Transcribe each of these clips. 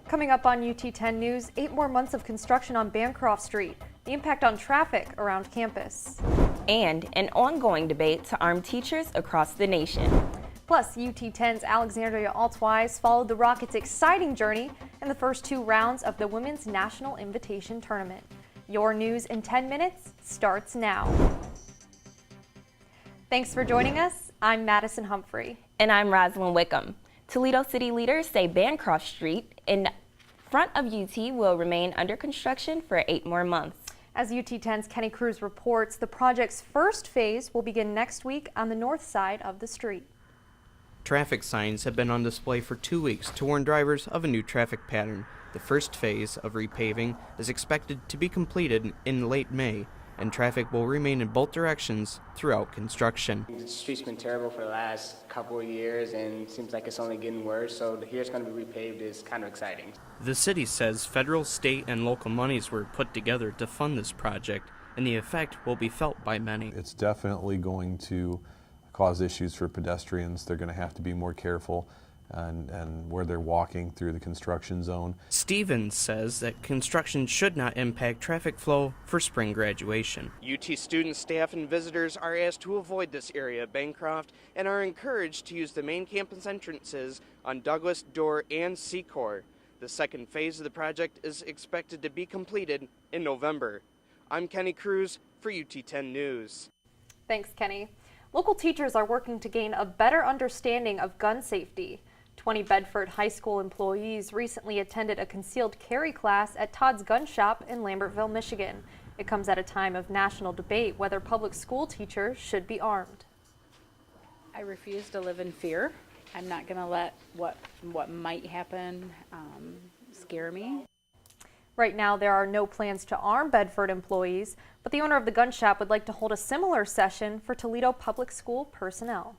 Coming up on UT 10 News, 8 more months of construction on Bancroft Street, the impact on traffic around campus. And an ongoing debate to arm teachers across the nation. Plus, UT 10's Alexandria Altwise followed the Rockets' exciting journey in the first 2 rounds of the Women's National Invitation Tournament. Your news in 10 minutes starts now. Thanks for joining us. I'm Madison Humphrey. And I'm Rosalind Wickham. Toledo City leaders say Bancroft Street in front of UT will remain under construction for 8 more months. As UT 10's Kenny Cruz reports, the project's first phase will begin next week on the north side of the street. Traffic signs have been on display for 2 weeks to warn drivers of a new traffic pattern. The first phase of repaving is expected to be completed in late May, and traffic will remain in both directions throughout construction. The street's been terrible for the last couple of years and seems like it's only getting worse, so to hear it's going to be repaved is kind of exciting. The city says federal, state, and local monies were put together to fund this project, and the effect will be felt by many. It's definitely going to cause issues for pedestrians. They're going to have to be more careful and where they're walking through the construction zone. Stevens says that construction should not impact traffic flow for spring graduation. UT students, staff, and visitors are asked to avoid this area of Bancroft and are encouraged to use the main campus entrances on Douglas, Dorr, and Secor. The second phase of the project is expected to be completed in November. I'm Kenny Cruz for UT 10 News. Thanks, Kenny. Local teachers are working to gain a better understanding of gun safety. 20 Bedford High School employees recently attended a concealed carry class at Todd's Gun Shop in Lambertville, Michigan. It comes at a time of national debate whether public school teachers should be armed. I refuse to live in fear. I'm not going to let what might happen scare me. Right now, there are no plans to arm Bedford employees, but the owner of the gun shop would like to hold a similar session for Toledo Public School personnel.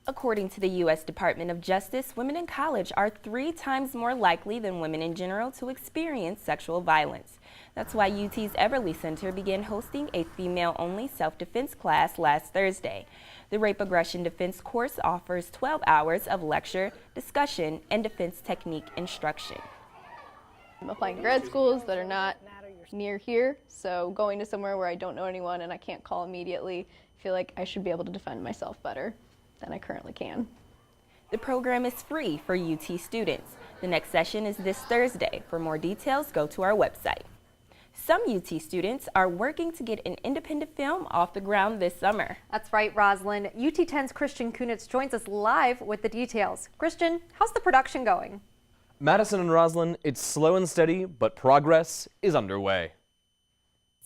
According to the U.S. Department of Justice, women in college are 3 times more likely than women in general to experience sexual violence. That's why UT's Everly Center began hosting a female-only self-defense class last Thursday. The Rape Aggression Defense course offers 12 hours of lecture, discussion, and defense technique instruction. I'm applying to grad schools that are not near here, so going to somewhere where I don't know anyone and I can't call immediately, I feel like I should be able to defend myself better than I currently can. The program is free for UT students. The next session is this Thursday. For more details, go to our website. Some UT students are working to get an independent film off the ground this summer. That's right, Rosalind. UT 10's Christian Kunitz joins us live with the details. Christian, how's the production going? Madison and Rosalind, it's slow and steady, but progress is underway.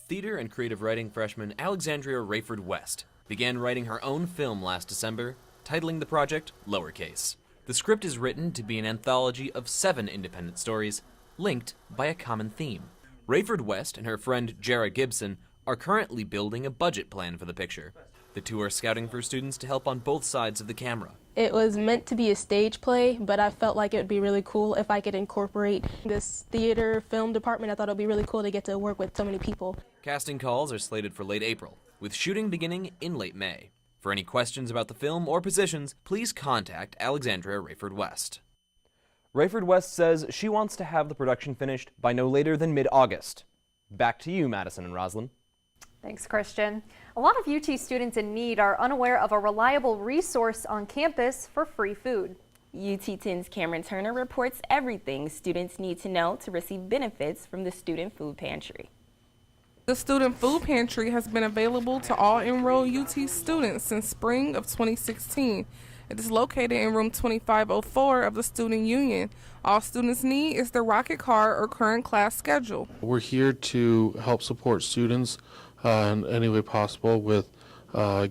Theater and creative writing freshman Alexandria Rayford West began writing her own film last December, titling the project Lowercase. The script is written to be an anthology of 7 independent stories, linked by a common theme. Rayford West and her friend Jara Gibson are currently building a budget plan for the picture. The two are scouting for students to help on both sides of the camera. It was meant to be a stage play, but I felt like it would be really cool if I could incorporate this theater film department. I thought it would be really cool to get to work with so many people. Casting calls are slated for late April, with shooting beginning in late May. For any questions about the film or positions, please contact Alexandria Rayford West. Rayford West says she wants to have the production finished by no later than mid-August. Back to you, Madison and Rosalind. Thanks, Christian. A lot of UT students in need are unaware of a reliable resource on campus for free food. UT 10's Cameron Turner reports everything students need to know to receive benefits from the Student Food Pantry. The Student Food Pantry has been available to all enrolled UT students since spring of 2016. It is located in room 2504 of the Student Union. All students need is their Rocket Card or current class schedule. We're here to help support students in any way possible with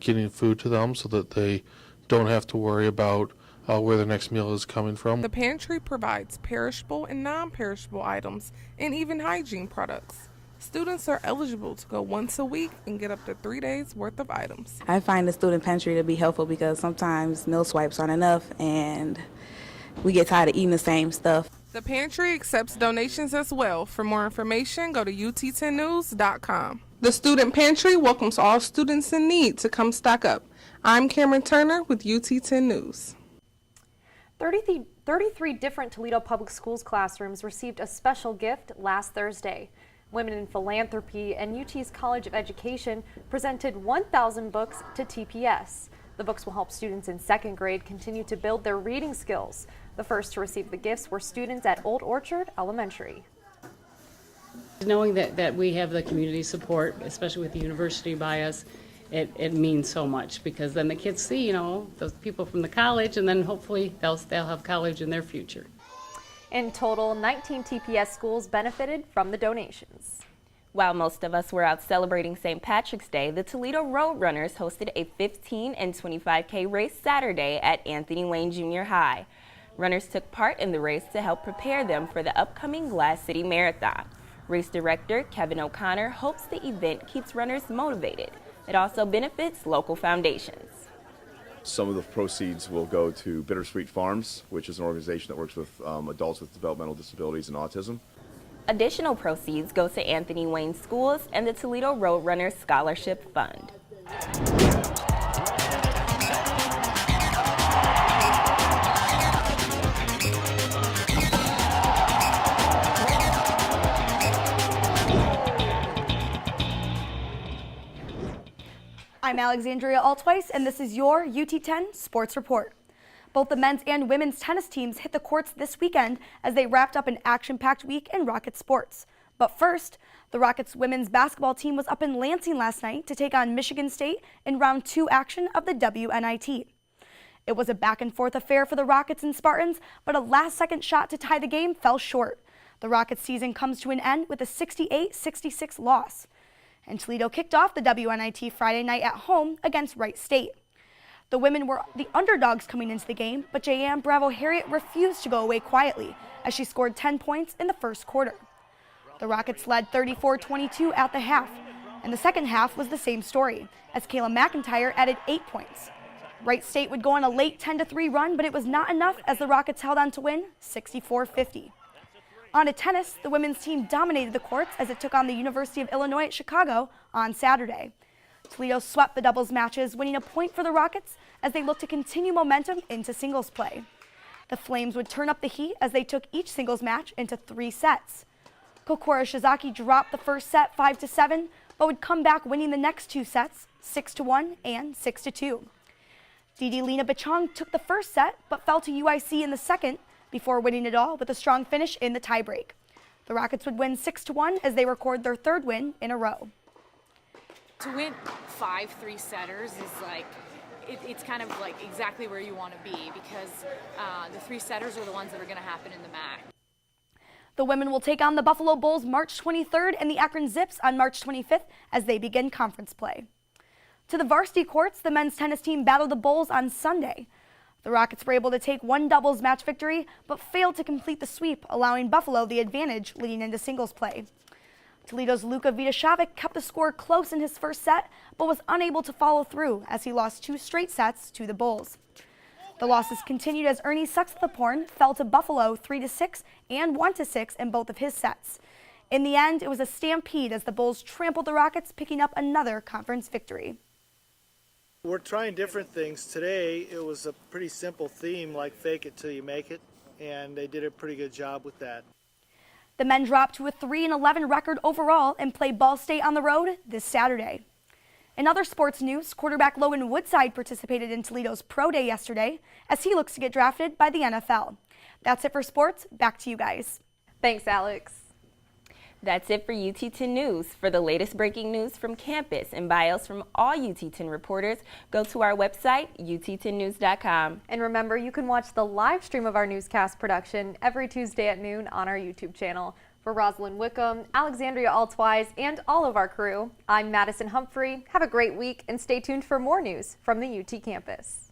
getting food to them so that they don't have to worry about where the next meal is coming from. The pantry provides perishable and non-perishable items and even hygiene products. Students are eligible to go once a week and get up to 3 days worth of items. I find the student pantry to be helpful because sometimes meal swipes aren't enough and we get tired of eating the same stuff. The pantry accepts donations as well. For more information, go to ut10news.com. The Student Pantry welcomes all students in need to come stock up. I'm Cameron Turner with UT 10 News. 33 different Toledo Public Schools classrooms received a special gift last Thursday. Women in Philanthropy and UT's College of Education presented 1,000 books to TPS. The books will help students in second grade continue to build their reading skills. The first to receive the gifts were students at Old Orchard Elementary. Knowing that we have the community support, especially with the university by us, it means so much, because then the kids see, those people from the college, and then hopefully they'll have college in their future. In total, 19 TPS schools benefited from the donations. While most of us were out celebrating St. Patrick's Day, the Toledo Roadrunners hosted a 15 and 25K race Saturday at Anthony Wayne Junior High. Runners took part in the race to help prepare them for the upcoming Glass City Marathon. Race director Kevin O'Connor hopes the event keeps runners motivated. It also benefits local foundations. Some of the proceeds will go to Bittersweet Farms, which is an organization that works with adults with developmental disabilities and autism. Additional proceeds go to Anthony Wayne Schools and the Toledo Roadrunners Scholarship Fund. I'm Alexandria Altweiss, and this is your UT10 Sports Report. Both the men's and women's tennis teams hit the courts this weekend as they wrapped up an action-packed week in Rocket sports. But first, the Rockets women's basketball team was up in Lansing last night to take on Michigan State in round 2 action of the WNIT. It was a back-and-forth affair for the Rockets and Spartans, but a last-second shot to tie the game fell short. The Rockets season comes to an end with a 68-66 loss. And Toledo kicked off the WNIT Friday night at home against Wright State. The women were the underdogs coming into the game, but Jayanne Bravo Harriet refused to go away quietly as she scored 10 points in the first quarter. The Rockets led 34-22 at the half, and the second half was the same story as Kayla McIntyre added 8 points. Wright State would go on a late 10-3 run, but it was not enough as the Rockets held on to win 64-50. On to tennis, the women's team dominated the courts as it took on the University of Illinois at Chicago on Saturday. Toledo swept the doubles matches, winning a point for the Rockets as they look to continue momentum into singles play. The Flames would turn up the heat as they took each singles match into 3 sets. Kokoro Shizaki dropped the first set 5-7, but would come back winning the next 2 sets 6-1 and 6-2. Didi Lena Bachong took the first set, but fell to UIC in the second before winning it all with a strong finish in the tiebreak. The Rockets would win 6-1 as they record their 3rd win in a row. To win 5 3-setters is like, it's kind of like exactly where you want to be, because the 3-setters are the ones that are going to happen in the MAC. The women will take on the Buffalo Bulls March 23rd and the Akron Zips on March 25th as they begin conference play. To the varsity courts, the men's tennis team battled the Bulls on Sunday. The Rockets were able to take 1 doubles match victory, but failed to complete the sweep, allowing Buffalo the advantage leading into singles play. Toledo's Luka Vitashovic kept the score close in his first set, but was unable to follow through as he lost 2 straight sets to the Bulls. The losses continued as Ernie Sexthoporn fell to Buffalo 3-6 and 1-6 in both of his sets. In the end, it was a stampede as the Bulls trampled the Rockets, picking up another conference victory. We're trying different things. Today, it was a pretty simple theme like fake it till you make it, and they did a pretty good job with that. The men dropped to a 3-11 record overall and play Ball State on the road this Saturday. In other sports news, quarterback Logan Woodside participated in Toledo's Pro Day yesterday as he looks to get drafted by the NFL. That's it for sports. Back to you guys. Thanks, Alex. That's it for UT10 News. For the latest breaking news from campus and bios from all UT10 reporters, go to our website, ut10news.com. And remember, you can watch the live stream of our newscast production every Tuesday at noon on our YouTube channel. For Rosalind Wickham, Alexandria Altweiss, and all of our crew, I'm Madison Humphrey. Have a great week and stay tuned for more news from the UT campus.